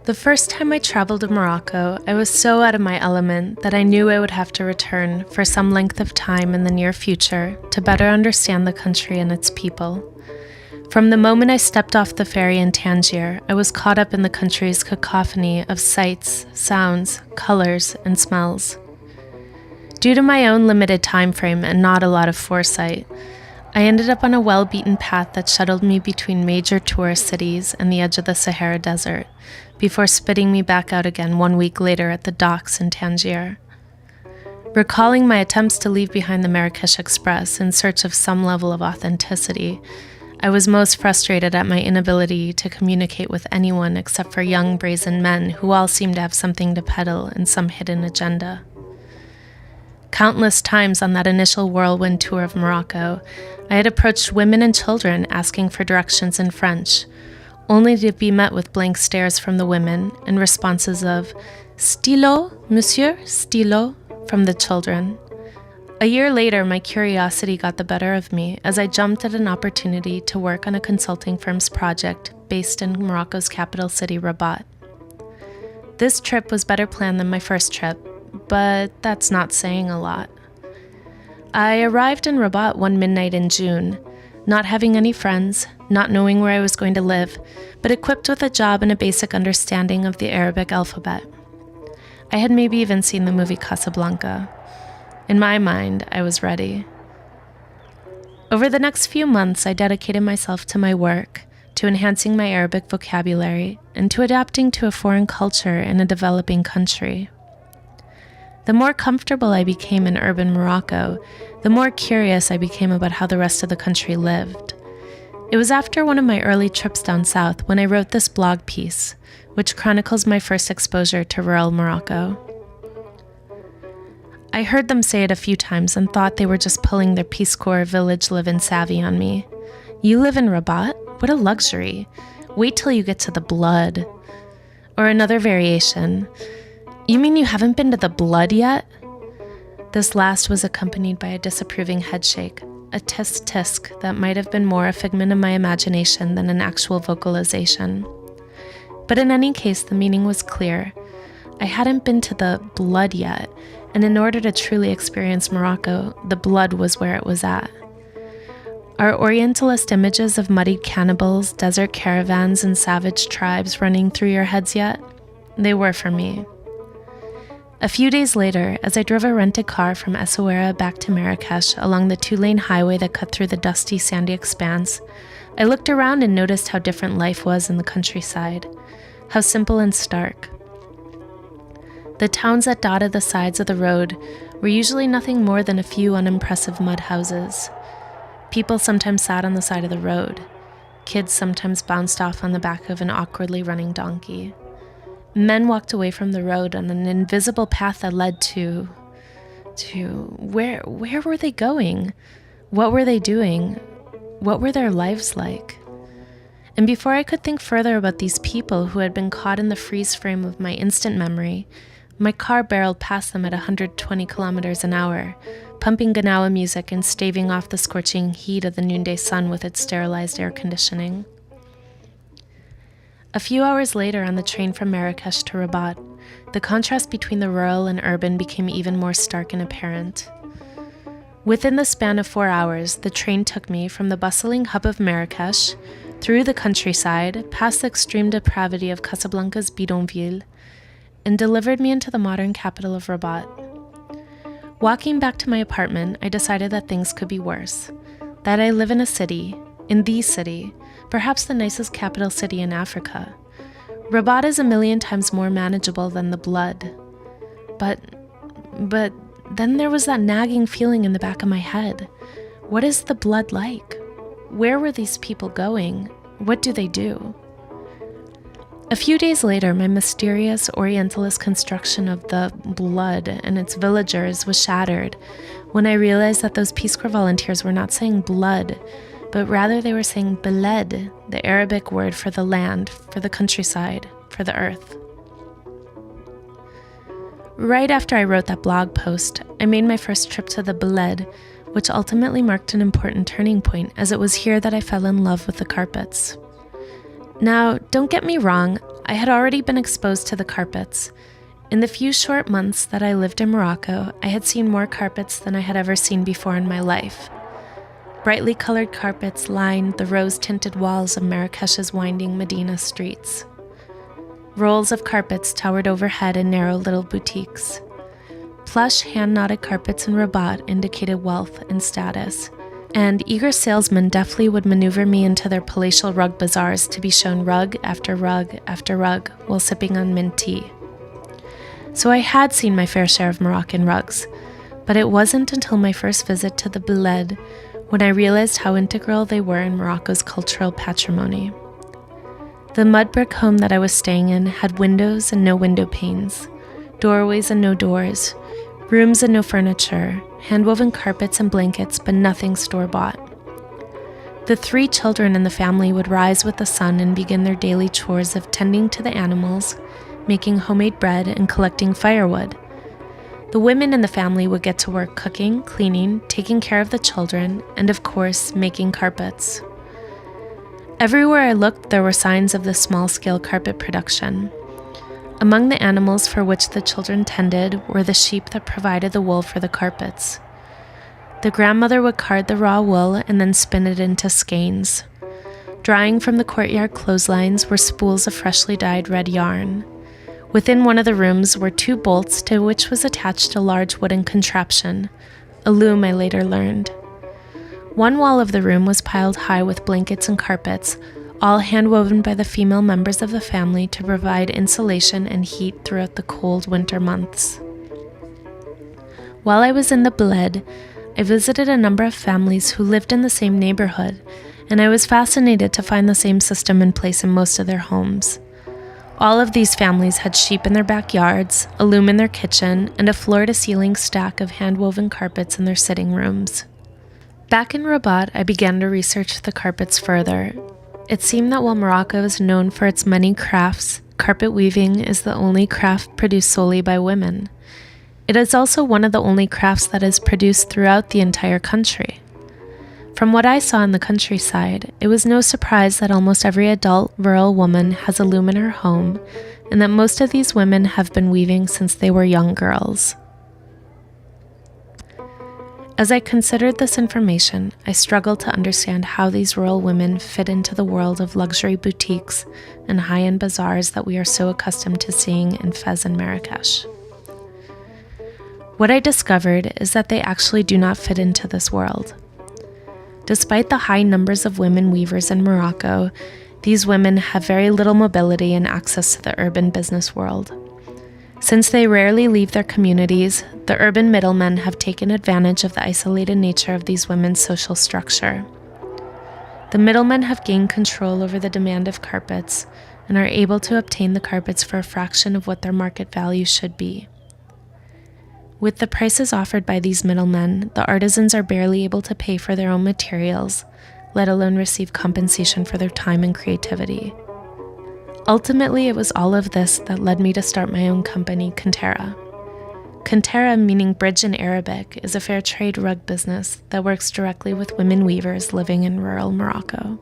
The first time I traveled to Morocco, I was so out of my element that I knew I would have to return for some length of time in the near future to better understand the country and its people. From the moment I stepped off the ferry in Tangier, I was caught up in the country's cacophony of sights, sounds, colors, and smells. Due to my own limited time frame and not a lot of foresight, I ended up on a well-beaten path that shuttled me between major tourist cities and the edge of the Sahara Desert, before spitting me back out again 1 week later at the docks in Tangier. Recalling my attempts to leave behind the Marrakesh Express in search of some level of authenticity, I was most frustrated at my inability to communicate with anyone except for young brazen men who all seemed to have something to peddle and some hidden agenda. Countless times on that initial whirlwind tour of Morocco, I had approached women and children asking for directions in French, only to be met with blank stares from the women and responses of "Stylo, monsieur, stylo," from the children. A year later, my curiosity got the better of me as I jumped at an opportunity to work on a consulting firm's project based in Morocco's capital city, Rabat. This trip was better planned than my first trip, but that's not saying a lot. I arrived in Rabat one midnight in June, not having any friends, not knowing where I was going to live, but equipped with a job and a basic understanding of the Arabic alphabet. I had maybe even seen the movie Casablanca. In my mind, I was ready. Over the next few months, I dedicated myself to my work, to enhancing my Arabic vocabulary, and to adapting to a foreign culture in a developing country. The more comfortable I became in urban Morocco, the more curious I became about how the rest of the country lived. It was after one of my early trips down south when I wrote this blog piece, which chronicles my first exposure to rural Morocco. I heard them say it a few times and thought they were just pulling their Peace Corps village live-in savvy on me. "You live in Rabat? What a luxury. Wait till you get to the blood." Or another variation, "You mean you haven't been to the blood yet?" This last was accompanied by a disapproving headshake, a tisk-tisk that might have been more a figment of my imagination than an actual vocalization. But in any case, the meaning was clear. I hadn't been to the blood yet, and in order to truly experience Morocco, the blood was where it was at. Are Orientalist images of muddied cannibals, desert caravans, and savage tribes running through your heads yet? They were for me. A few days later, as I drove a rented car from Essaouira back to Marrakesh along the 2-lane highway that cut through the dusty, sandy expanse, I looked around and noticed how different life was in the countryside, how simple and stark. The towns that dotted the sides of the road were usually nothing more than a few unimpressive mud houses. People sometimes sat on the side of the road. Kids sometimes bounced off on the back of an awkwardly running donkey. Men walked away from the road on an invisible path that led to where were they going? What were they doing? What were their lives like? And before I could think further about these people who had been caught in the freeze frame of my instant memory, my car barreled past them at 120 kilometers an hour, pumping Ganawa music and staving off the scorching heat of the noonday sun with its sterilized air conditioning. A few hours later on the train from Marrakesh to Rabat, the contrast between the rural and urban became even more stark and apparent. Within the span of 4 hours, the train took me from the bustling hub of Marrakesh, through the countryside, past the extreme depravity of Casablanca's bidonville, and delivered me into the modern capital of Rabat. Walking back to my apartment, I decided that things could be worse, that I live in a city, in the city, perhaps the nicest capital city in Africa. Rabat is 1,000,000 times more manageable than the blood. But then there was that nagging feeling in the back of my head. What is the blood like? Where were these people going? What do they do? A few days later, my mysterious Orientalist construction of the blood and its villagers was shattered when I realized that those Peace Corps volunteers were not saying blood, but rather they were saying beled, the Arabic word for the land, for the countryside, for the earth. Right after I wrote that blog post, I made my first trip to the beled, which ultimately marked an important turning point, as it was here that I fell in love with the carpets. Now, don't get me wrong, I had already been exposed to the carpets. In the few short months that I lived in Morocco, I had seen more carpets than I had ever seen before in my life. Brightly colored carpets lined the rose-tinted walls of Marrakesh's winding Medina streets. Rolls of carpets towered overhead in narrow little boutiques. Plush, hand-knotted carpets in Rabat indicated wealth and status, and eager salesmen deftly would maneuver me into their palatial rug bazaars to be shown rug after rug after rug while sipping on mint tea. So I had seen my fair share of Moroccan rugs, but it wasn't until my first visit to the Bled when I realized how integral they were in Morocco's cultural patrimony. The mud brick home that I was staying in had windows and no window panes, doorways and no doors, rooms and no furniture, hand-woven carpets and blankets, but nothing store-bought. The 3 children in the family would rise with the sun and begin their daily chores of tending to the animals, making homemade bread, and collecting firewood. The women in the family would get to work cooking, cleaning, taking care of the children, and of course, making carpets. Everywhere I looked, there were signs of this small-scale carpet production. Among the animals for which the children tended were the sheep that provided the wool for the carpets. The grandmother would card the raw wool and then spin it into skeins. Drying from the courtyard clotheslines were spools of freshly dyed red yarn. Within one of the rooms were 2 bolts to which was attached a large wooden contraption, a loom I later learned. One wall of the room was piled high with blankets and carpets, all hand-woven by the female members of the family to provide insulation and heat throughout the cold winter months. While I was in the Bled, I visited a number of families who lived in the same neighborhood, and I was fascinated to find the same system in place in most of their homes. All of these families had sheep in their backyards, a loom in their kitchen, and a floor-to-ceiling stack of hand-woven carpets in their sitting rooms. Back in Rabat, I began to research the carpets further. It seemed that while Morocco is known for its many crafts, carpet weaving is the only craft produced solely by women. It is also one of the only crafts that is produced throughout the entire country. From what I saw in the countryside, it was no surprise that almost every adult rural woman has a loom in her home, and that most of these women have been weaving since they were young girls. As I considered this information, I struggled to understand how these rural women fit into the world of luxury boutiques and high-end bazaars that we are so accustomed to seeing in Fez and Marrakesh. What I discovered is that they actually do not fit into this world. Despite the high numbers of women weavers in Morocco, these women have very little mobility and access to the urban business world. Since they rarely leave their communities, the urban middlemen have taken advantage of the isolated nature of these women's social structure. The middlemen have gained control over the demand of carpets and are able to obtain the carpets for a fraction of what their market value should be. With the prices offered by these middlemen, the artisans are barely able to pay for their own materials, let alone receive compensation for their time and creativity. Ultimately, it was all of this that led me to start my own company, Kantara. Kantara, meaning bridge in Arabic, is a fair trade rug business that works directly with women weavers living in rural Morocco.